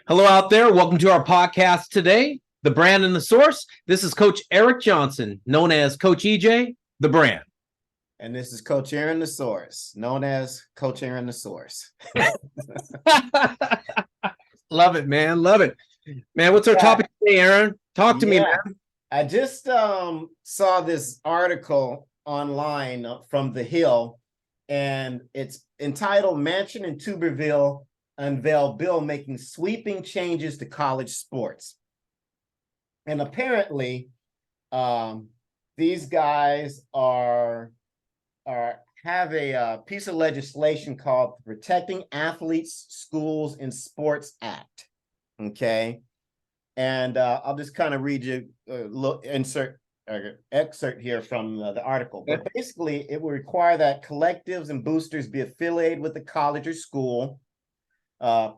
Hello out there. Welcome to our podcast today, The Brand and the Source. This is Coach Eric Johnson, known as Coach EJ, The Brand. And this is Coach Aaron the Source, known as Coach Aaron the Source. Love it, man. Love it. Man, what's our topic today, Aaron? Talk to me, man. I just saw this article online from The Hill, and it's entitled Manchin and Tuberville Unveil Bill Making Sweeping Changes to College Sports. And apparently, these guys have a piece of legislation called the Protecting Athletes, Schools, and Sports Act. Okay. And I'll just kind of read you a little excerpt here from the article. But basically, it will require that collectives and boosters be affiliated with the college or school,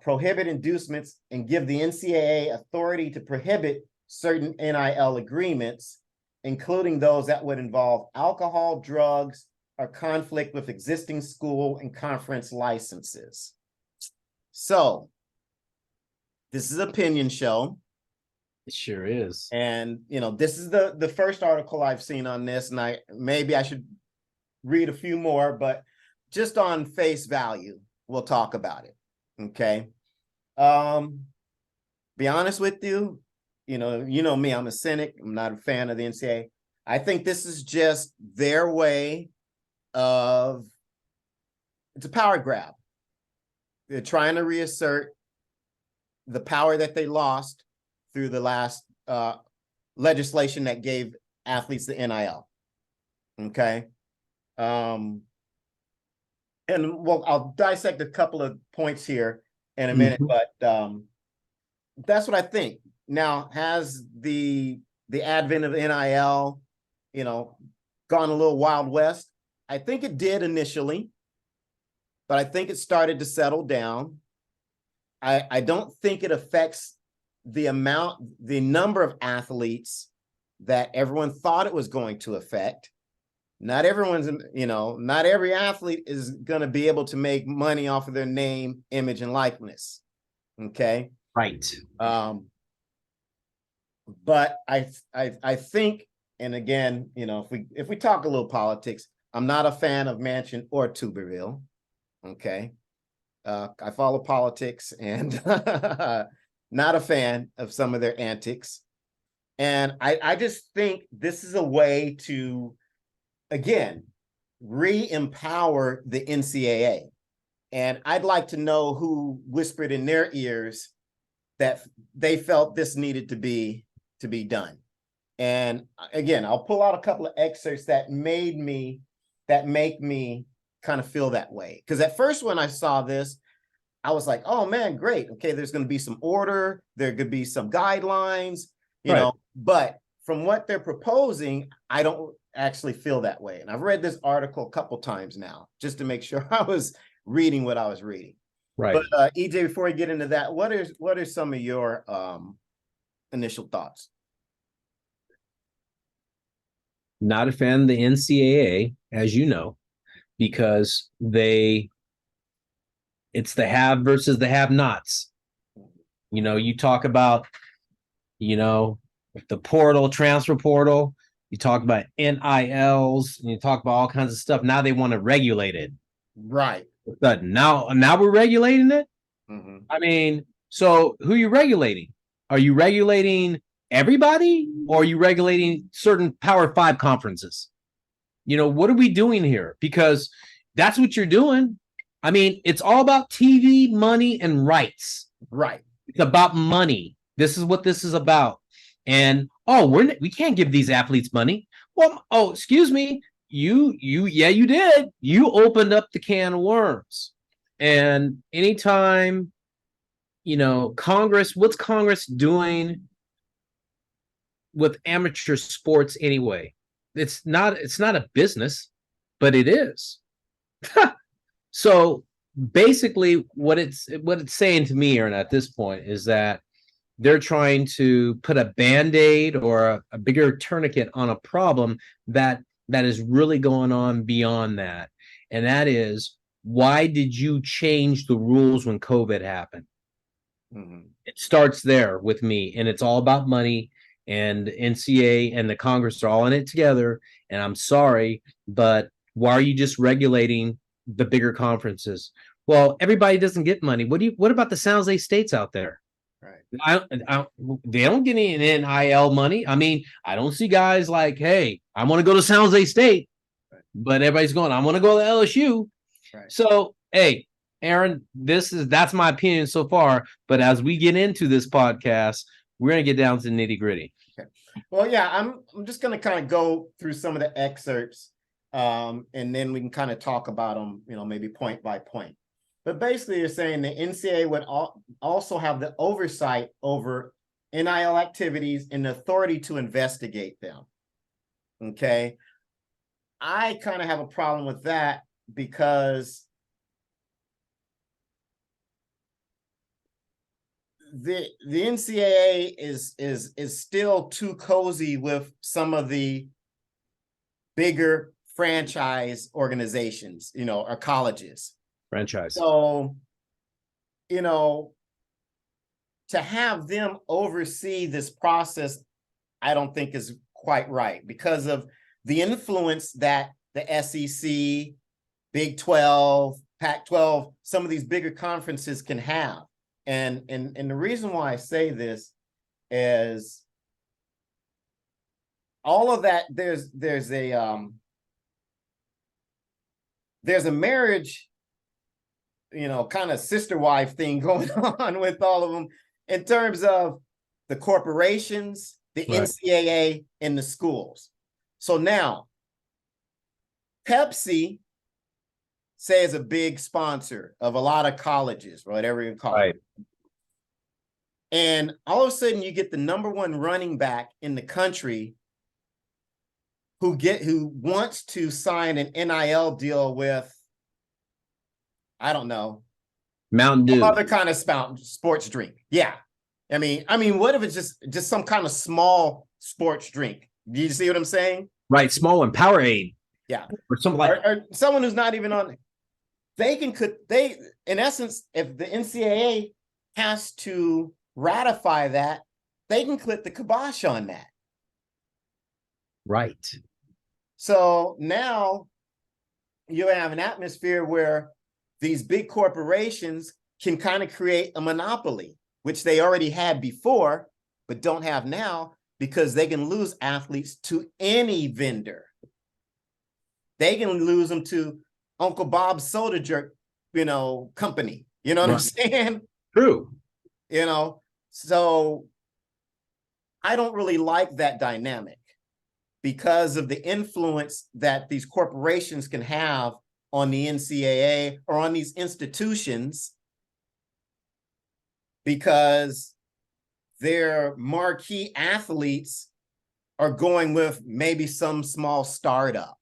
prohibit inducements, and give the NCAA authority to prohibit certain NIL agreements, including those that would involve alcohol, drugs, or conflict with existing school and conference licenses. So, this is an opinion show. It sure is. And, this is the first article I've seen on this, and maybe I should read a few more, but just on face value, we'll talk about it. Okay. Be honest with you, you know me, I'm a cynic. I'm not a fan of the NCAA. I think this is just their way of, it's a power grab. They're trying to reassert the power that they lost through the last legislation that gave athletes the NIL. Okay. And well, I'll dissect a couple of points here in a minute, but that's what I think. Now, has the advent of NIL, gone a little Wild West? I think it did initially, but I think it started to settle down. I don't think it affects the number of athletes that everyone thought it was going to affect. Not every athlete is going to be able to make money off of their name, image, and likeness. Okay. Right. But I think, and again, if we talk a little politics, I'm not a fan of Manchin or Tuberville. Okay. I follow politics and not a fan of some of their antics. And I just think this is a way to, again, re-empower the NCAA. And I'd like to know who whispered in their ears that they felt this needed to be done. And again, I'll pull out a couple of excerpts that make me kind of feel that way. Because at first when I saw this, I was like, oh man, great. Okay, there's going to be some order. There could be some guidelines, you know, but from what they're proposing, I don't actually feel that way. And I've read this article a couple times now, just to make sure I was reading what I was reading. Right. But EJ, before we get into that, what are some of your initial thoughts? Not a fan of the NCAA, as you know, because it's the have versus the have-nots. You talk about, the portal, transfer portal, you talk about NILs, and you talk about all kinds of stuff. Now they want to regulate it. Right. But now we're regulating it? Mm-hmm. I mean, so who are you regulating? Are you regulating everybody, or are you regulating certain Power 5 conferences? What are we doing here? Because that's what you're doing. I mean, it's all about TV, money, and rights. Right. It's about money. This is what this is about. And we can't give these athletes money. Well, excuse me. You did. You opened up the can of worms. And anytime, Congress, what's Congress doing with amateur sports anyway? It's not a business, but it is. So basically what it's saying to me, Aaron, at this point is that they're trying to put a Band-Aid or a bigger tourniquet on a problem that is really going on beyond that. And that is, why did you change the rules when COVID happened? It starts there with me, and it's all about money. And NCAA and the Congress are all in it together. And I'm sorry, but why are you just regulating the bigger conferences? Well, everybody doesn't get money. What about the San Jose states out there? Right. They don't get any NIL money. I mean, I don't see guys like, hey, I want to go to San Jose State, but everybody's going, I want to go to LSU. Right. So, hey, Aaron, that's my opinion so far. But as we get into this podcast, we're gonna get down to the nitty gritty. Okay. Well, yeah, I'm just gonna kind of go through some of the excerpts, and then we can kind of talk about them, maybe point by point. But basically, you're saying the NCAA would also have the oversight over NIL activities and the authority to investigate them. Okay. I kind of have a problem with that because the NCAA is still too cozy with some of the bigger franchise organizations, or colleges. Franchise. So, to have them oversee this process, I don't think is quite right because of the influence that the SEC, Big 12, Pac-12, some of these bigger conferences can have. And the reason why I say this is all of that, there's a marriage, kind of sister wife thing going on with all of them in terms of the corporations, the right. NCAA, and the schools. So now, Pepsi, say, is a big sponsor of a lot of colleges, whatever you call it. And all of a sudden, you get the #1 running back in the country who wants to sign an NIL deal with, I don't know, Mountain Dew, some other kind of sports drink. Yeah, I mean, what if it's just some kind of small sports drink? Do you see what I'm saying? Right, small one, Powerade. Yeah, or something like, or someone who's not even on. They in essence, if the NCAA has to ratify that, they can clip the kibosh on that. Right. So now you have an atmosphere where these big corporations can kind of create a monopoly, which they already had before, but don't have now because they can lose athletes to any vendor. They can lose them to Uncle Bob's soda jerk, company. You know what I'm saying? True. So I don't really like that dynamic because of the influence that these corporations can have on the NCAA or on these institutions, because their marquee athletes are going with maybe some small startup.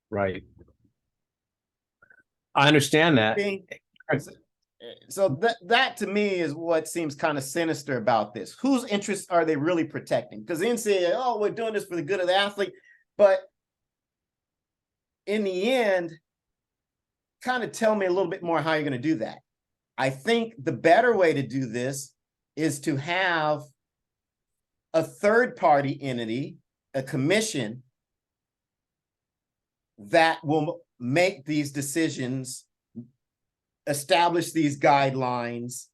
Right. I understand that. So that to me is what seems kind of sinister about this. Whose interests are they really protecting? Because the NCAA, oh, we're doing this for the good of the athlete. But in the end, kind of tell me a little bit more how you're going to do that. I think the better way to do this is to have a third-party entity, a commission, that will make these decisions, establish these guidelines.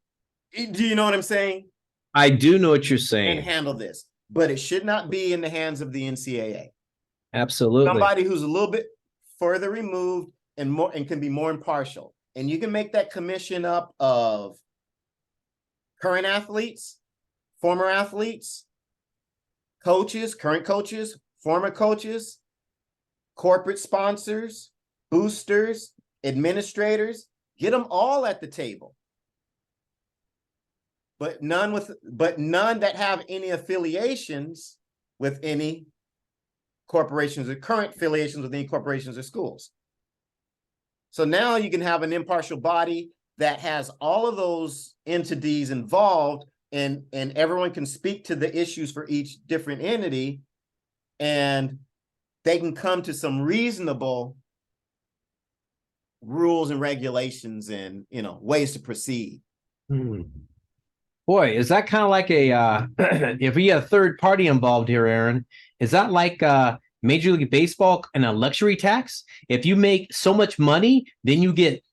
Do you know what I'm saying? I do know what you're saying. And handle this. But it should not be in the hands of the NCAA. Absolutely. Somebody who's a little bit further removed and can be more impartial. And you can make that commission up of current athletes, former athletes, coaches, current coaches, former coaches, corporate sponsors, boosters, administrators. Get them all at the table. But none that have any affiliations with any corporations or current affiliations with any corporations or schools. So now you can have an impartial body that has all of those entities involved, and everyone can speak to the issues for each different entity, and they can come to some reasonable rules and regulations and ways to proceed. Boy, is that kind of like a if we had a third party involved here, Aaron, is that like Major League Baseball and a luxury tax? If you make so much money, then you get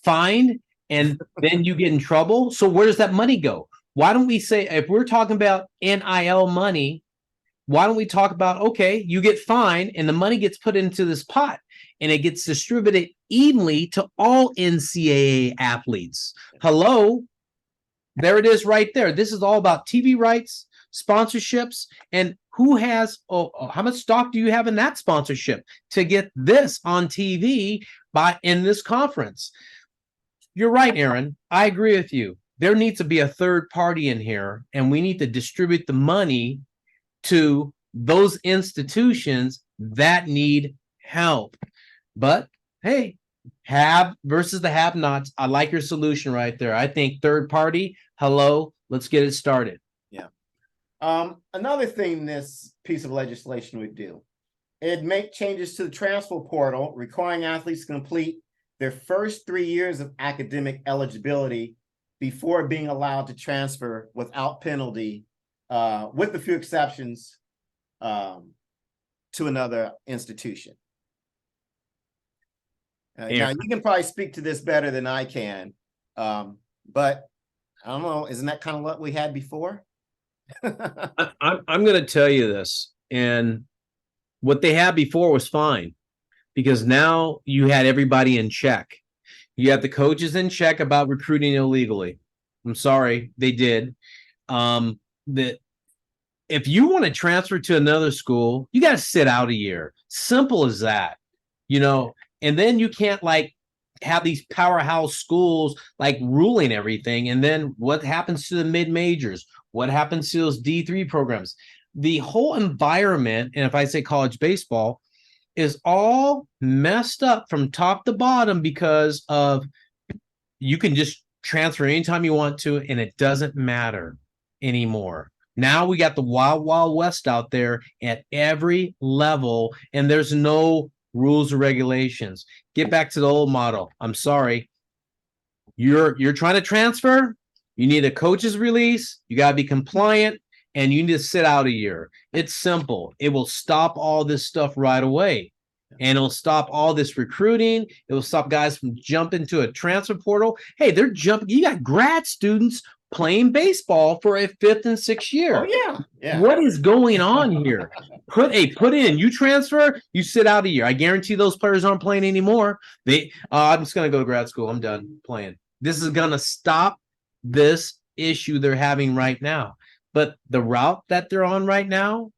fined and then you get in trouble. So where does that money go? Why don't we say, if we're talking about NIL money, why don't we talk about, okay, you get fined and the money gets put into this pot and it gets distributed evenly to all NCAA athletes? Hello, there it is right there. This is all about TV rights, sponsorships, and who has, how much stock do you have in that sponsorship to get this on TV in this conference? You're right, Aaron. I agree with you. There needs to be a third party in here, and we need to distribute the money to those institutions that need help. But hey, have versus the have-nots. I like your solution right there. I think third party, hello, let's get it started. Yeah. Another thing this piece of legislation would do, it'd make changes to the transfer portal, requiring athletes to complete their first 3 years of academic eligibility before being allowed to transfer without penalty, with a few exceptions, to another institution. Now, you can probably speak to this better than I can, but I don't know, isn't that kind of what we had before? I'm going to tell you this, and what they had before was fine, because now you had everybody in check. You had the coaches in check about recruiting illegally. I'm sorry, they did. That if you want to transfer to another school, you got to sit out a year. Simple as that, and then you can't like have these powerhouse schools like ruling everything. And then what happens to the mid majors? What happens to those D3 programs? The whole environment, and if I say college baseball, is all messed up from top to bottom because of you can just transfer anytime you want to, and it doesn't matter anymore. Now we got the wild, wild west out there at every level, and there's no rules or regulations. Get back to the old model. I'm sorry. You're trying to transfer. You need a coach's release. You got to be compliant, and you need to sit out a year. It's simple. It will stop all this stuff right away. And it'll stop all this recruiting. It will stop guys from jumping to a transfer portal. Hey, they're jumping. You got grad students playing baseball for a 5th and 6th year. Oh, yeah. What is going on here? Put in. You transfer, you sit out a year. I guarantee those players aren't playing anymore. I'm just going to go to grad school. I'm done playing. This is going to stop this issue they're having right now. But the route that they're on right now,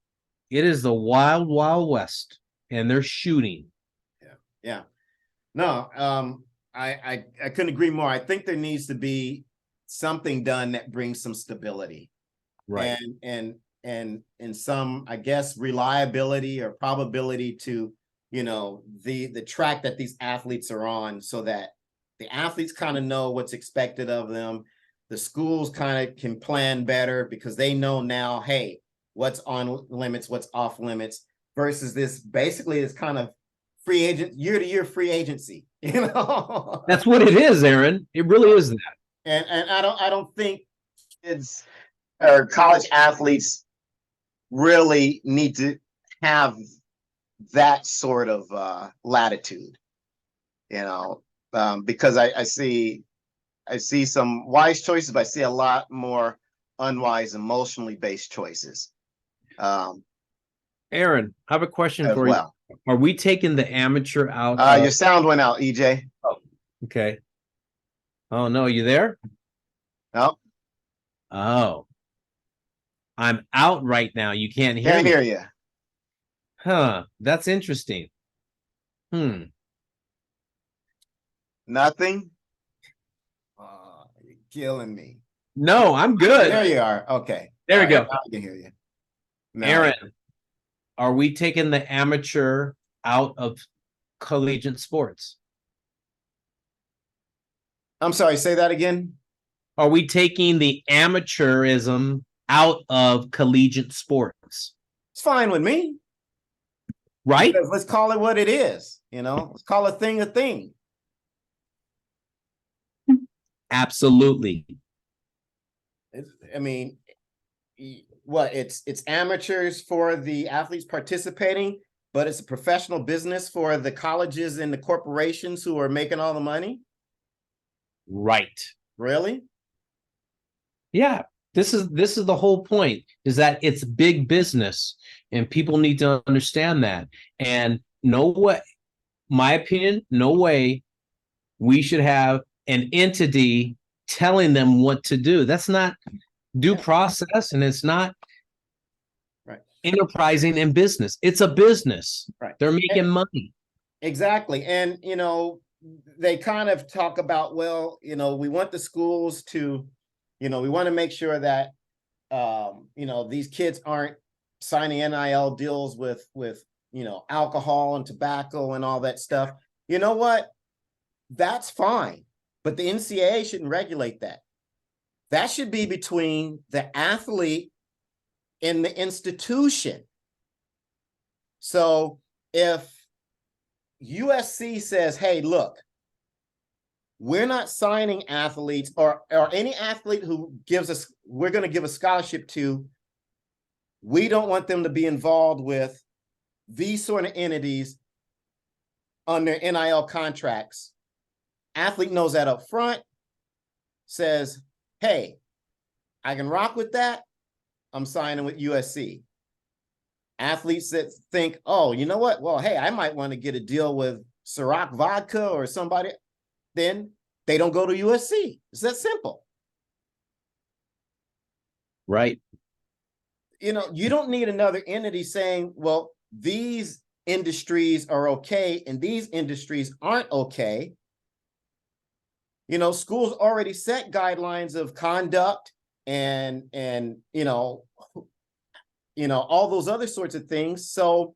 it is the wild, wild west. And they're shooting. Yeah. No, I couldn't agree more. I think there needs to be something done that brings some stability, right? And some, I guess, reliability or probability to the track that these athletes are on, so that the athletes kind of know what's expected of them. The schools kind of can plan better because they know now, hey, what's on limits, what's off limits. Versus this kind of free agent, year-to-year free agency, That's what it is, Aaron. It really is that. And I don't think kids or college athletes really need to have that sort of latitude, because I see some wise choices, but I see a lot more unwise, emotionally based choices. Aaron, I have a question for you. Are we taking the amateur out? Your sound went out, EJ. Oh, okay. Oh, no, you there? No. Oh. I'm out right now. You can't hear me. Can't hear you. Huh. That's interesting. Nothing? You're killing me. No, I'm good. There you are. Okay. There we go. Now I can hear you. Aaron, are we taking the amateur out of collegiate sports? I'm sorry, say that again. Are we taking the amateurism out of collegiate sports? It's fine with me. Right? Because let's call it what it is. Let's call a thing a thing. Absolutely. I mean, what it's amateurs for the athletes participating, but it's a professional business for the colleges and the corporations who are making all the money. Right. Really? Yeah. This is the whole point, is that it's big business and people need to understand that. And no way, my opinion, no way we should have an entity telling them what to do. That's not due process, and it's not Right. enterprising in business. It's a business. Right. They're making money. Exactly. And, they kind of talk about, well, we want the schools to, we want to make sure that, these kids aren't signing NIL deals with, alcohol and tobacco and all that stuff. You know what? That's fine. But the NCAA shouldn't regulate that. That should be between the athlete and the institution. So if USC says, hey, look, we're not signing athletes or any athlete who gives us, we're going to give a scholarship to, we don't want them to be involved with these sort of entities on their NIL contracts. Athlete knows that up front, says, hey, I can rock with that. I'm signing with USC. Athletes that think, oh, you know what? Well, hey, I might want to get a deal with Ciroc Vodka or somebody. Then they don't go to USC. It's that simple. Right. You don't need another entity saying, well, these industries are okay and these industries aren't okay. Schools already set guidelines of conduct and all those other sorts of things. So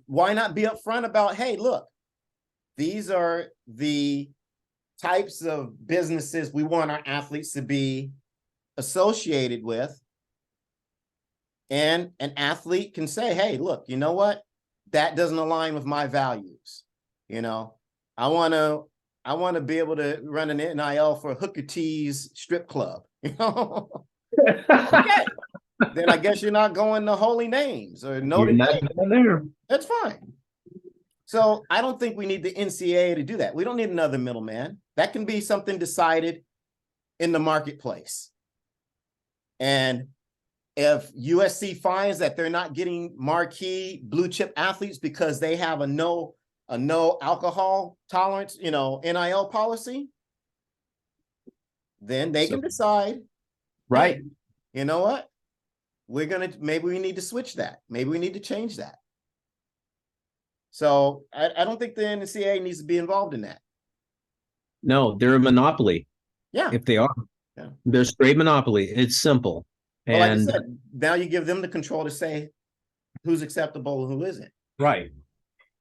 why not be upfront about, hey, look, these are the types of businesses we want our athletes to be associated with. And an athlete can say, hey, look, you know what? That doesn't align with my values. I want to be able to run an NIL for Hooker T's strip club. Okay. Then I guess you're not going to Holy Names or Notre Dame. There. That's fine. So I don't think we need the NCAA to do that. We don't need another middleman. That can be something decided in the marketplace. And if USC finds that they're not getting marquee blue chip athletes because they have a no alcohol tolerance, NIL policy, then they can decide, right? Hey, you know what? Maybe we need to switch that. Maybe we need to change that. So I don't think the NCAA needs to be involved in that. No, they're a monopoly. Yeah. If they are, yeah. They're straight monopoly. It's simple. Well, like I said, now you give them the control to say who's acceptable and who isn't. Right.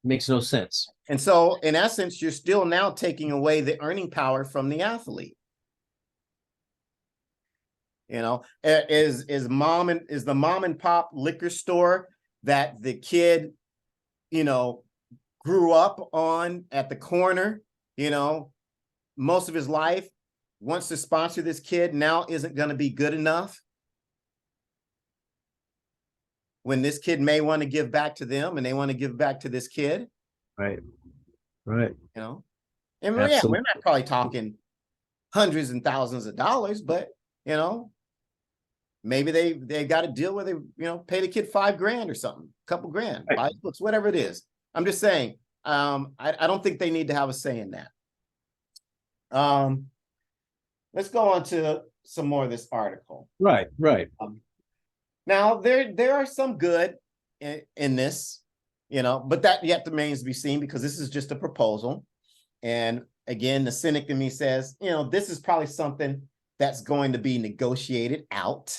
Makes no sense. And so in essence, you're still now taking away the earning power from the athlete. Is the mom and pop liquor store that the kid, grew up on at the corner, most of his life, wants to sponsor this kid, now isn't going to be good enough when this kid may want to give back to them and they want to give back to this kid. Right. And yeah, we're not probably talking hundreds and thousands of dollars, but maybe they got a deal where they pay the kid $5,000 or something, a couple grand, buy books, whatever it is. I'm just saying, I don't think they need to have a say in that. Let's go on to some more of this article. Right. Now there are some good in this, but that yet remains to be seen because this is just a proposal. And again, the cynic in me says, this is probably something that's going to be negotiated out.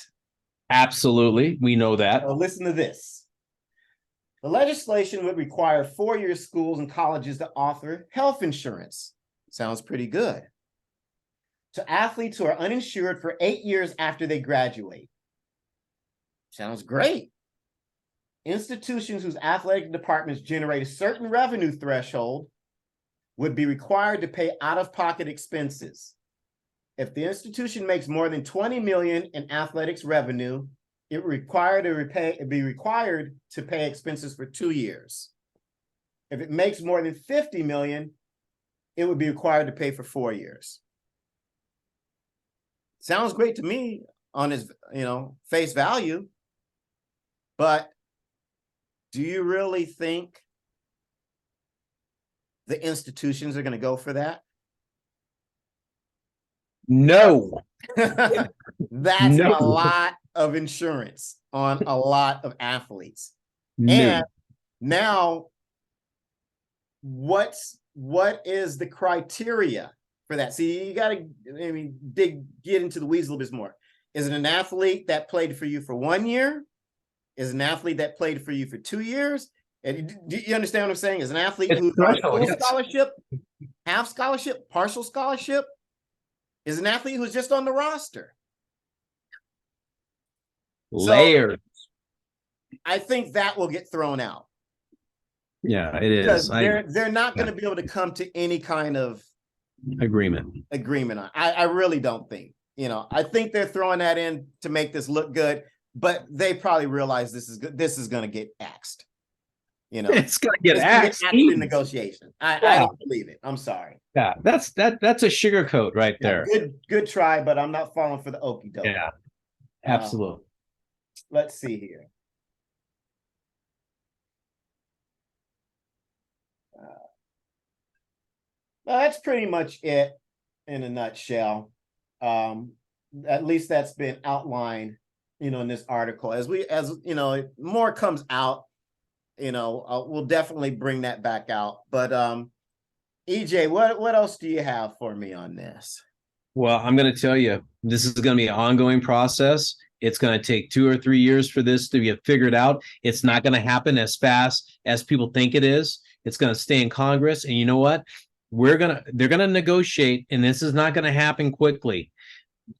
Absolutely. We know that. So listen to this. The legislation would require four-year schools and colleges to offer health insurance. Sounds pretty good. To athletes who are uninsured for 8 years after they graduate. Sounds great. Institutions whose athletic departments generate a certain revenue threshold would be required to pay out-of-pocket expenses. if the institution makes more than 20 million in athletics revenue, it be required to pay expenses for 2 years. If it makes more than 50 million, it would be required to pay for 4 years. Sounds great to me on its, face value, but do you really think the institutions are going to go for that? No. That's a lot of insurance on a lot of athletes. And now, what is the criteria for that? See, you got to get into the weeds a little bit more. Is it an athlete that played for you for 1 year? Is it an athlete that played for you for 2 years? And do you understand what I'm saying? Is an athlete who's on full scholarship, half scholarship, partial scholarship? Is an athlete who's just on the roster? Layers. So, I think that will get thrown out. Yeah, it is. They're not going to be able to come to any kind of agreement. I really don't think. I think they're throwing that in to make this look good, but they probably realize this is going to get axed. It's going to get axed in negotiation. I don't believe it. I'm sorry. Yeah, that's a sugarcoat right there. Good try, but I'm not falling for the okie doke. Yeah, absolutely. Let's see here. Well, that's pretty much it in a nutshell. At least that's been outlined, in this article. As more comes out, we'll definitely bring that back out. But EJ, what else do you have for me on this? Well, I'm going to tell you, this is going to be an ongoing process. It's going to take 2 or 3 years for this to get figured out. It's not going to happen as fast as people think it is. It's going to stay in Congress. And you know what? They're going to negotiate, and this is not going to happen quickly.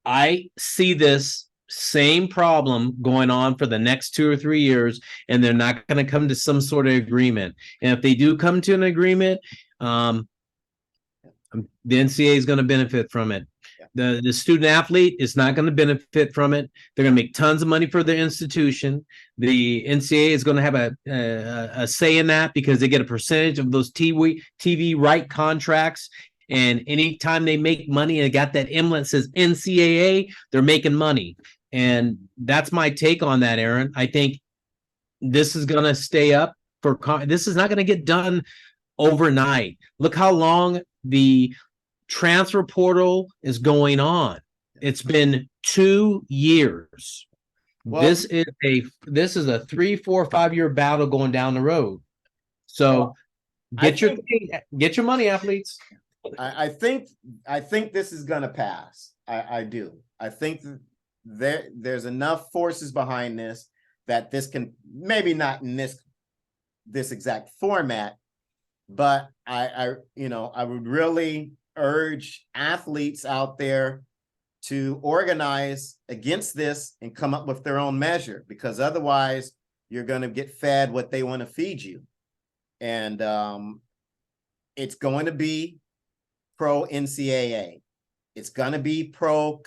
I see this same problem going on for the next 2 or 3 years, and they're not going to come to some sort of agreement. And if they do come to an agreement, the NCAA is going to benefit from it. The student athlete is not going to benefit from it. They're going to make tons of money for their institution. The NCAA is going to have a say in that because they get a percentage of those TV right contracts. And anytime they make money and got that emblem that says NCAA, they're making money. And that's my take on that, Aaron. I think this is going to stay up this is not going to get done overnight. Look how long the transfer portal is going on. It's been 2 years. Well, this is a 3, 4, 5 year battle going down the road. So get your money, athletes. I think this is going to pass. I do. I think there's enough forces behind this that this can, maybe not in this exact format, but I would really urge athletes out there to organize against this and come up with their own measure, because otherwise you're going to get fed what they want to feed you. And it's going to be pro NCAA. It's going to be pro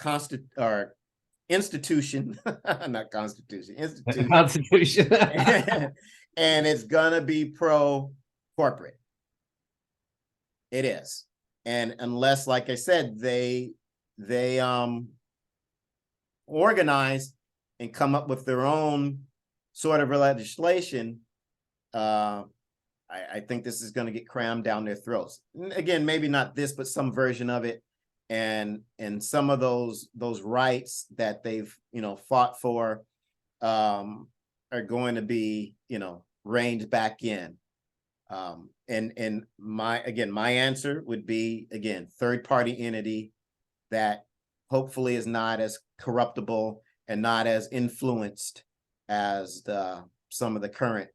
institution, not constitution, institution. Constitution. And it's going to be pro corporate. It is. And unless, like I said, they organize and come up with their own sort of legislation, I think this is going to get crammed down their throats. Again, maybe not this, but some version of it, and some of those rights that they've fought for are going to be reined back in. And my answer would be, again, third-party entity that hopefully is not as corruptible and not as influenced as some of the current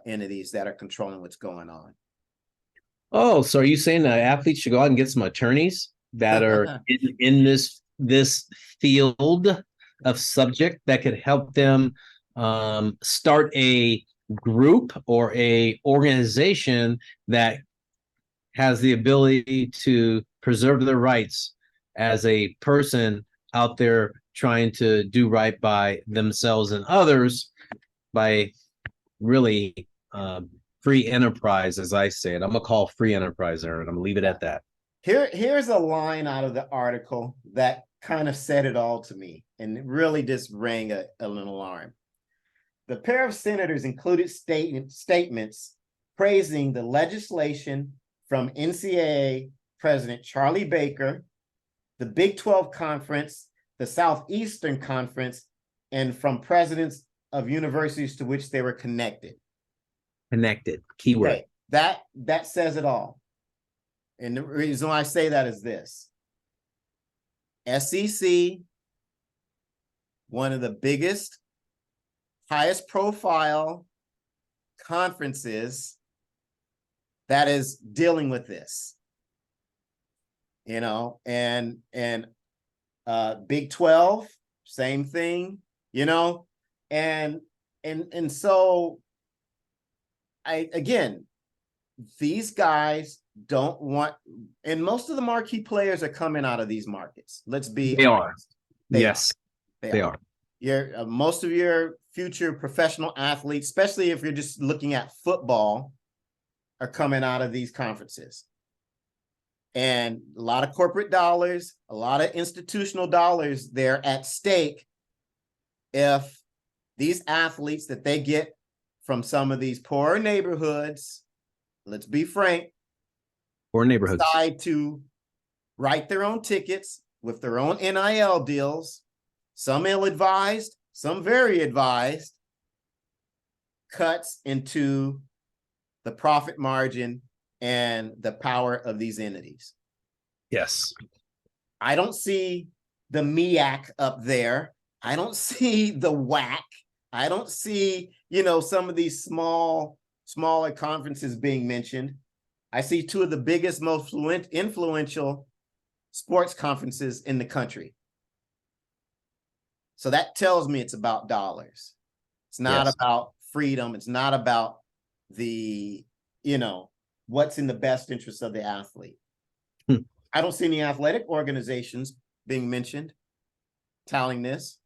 entities that are controlling what's going on. Oh, so are you saying that athletes should go out and get some attorneys that are in this field of subject that could help them start a group or a organization that has the ability to preserve their rights as a person out there trying to do right by themselves and others by really free enterprise, as I say it. I'm gonna call free enterprise, Aaron. I'm gonna leave it at that. Here's a line out of the article that kind of said it all to me, and it really just rang an alarm. The pair of senators included statements praising the legislation from NCAA President Charlie Baker, the Big 12 Conference, the Southeastern Conference, and from presidents of universities to which they were connected. Connected, keyword. Okay, that says it all. And the reason why I say that is this. SEC, one of the biggest, highest profile conferences that is dealing with this. You know, and Big 12, same thing, you know, and so again, these guys don't want, and most of the marquee players are coming out of these markets. Let's be honest. Yes, they are. Most of your future professional athletes, especially if you're just looking at football, are coming out of these conferences. And a lot of corporate dollars, a lot of institutional dollars there at stake if these athletes that they get from some of these poorer neighborhoods, let's be frank, or neighborhoods, decide to write their own tickets with their own NIL deals, some ill-advised, some very advised, cuts into the profit margin and the power of these entities. Yes. I don't see the MEAC up there. I don't see the WAC. I don't see, you know, some of these smaller conferences being mentioned. I see two of the biggest, most influential sports conferences in the country. So that tells me it's about dollars. It's not about freedom. It's not about the, you know, what's in the best interest of the athlete. I don't see any athletic organizations being mentioned touting this.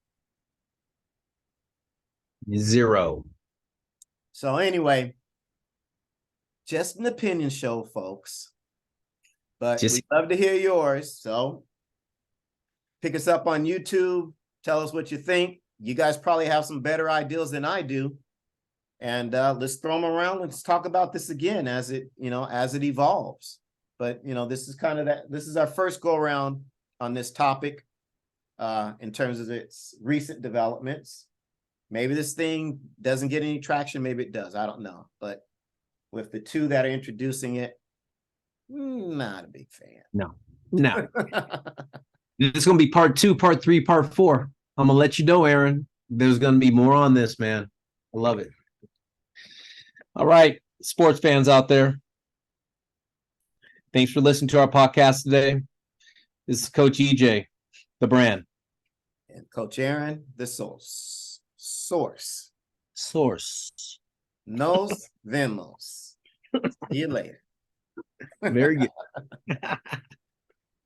Zero. So anyway, just an opinion show, folks. But we'd love to hear yours. So pick us up on YouTube. Tell us what you think. You guys probably have some better ideas than I do. And let's throw them around. Let's talk about this again as it, you know, as it evolves. But, you know, this is kind of that. This is our first go around on this topic in terms of its recent developments. Maybe this thing doesn't get any traction. Maybe it does. I don't know. But with the two that are introducing it, not a big fan. No. It's going to be part 2, part 3, part 4. I'm going to let you know, Aaron. There's going to be more on this, man. I love it. All right, sports fans out there. Thanks for listening to our podcast today. This is Coach EJ, the brand. And Coach Aaron, the source. Nos vemos. See you later. Very good.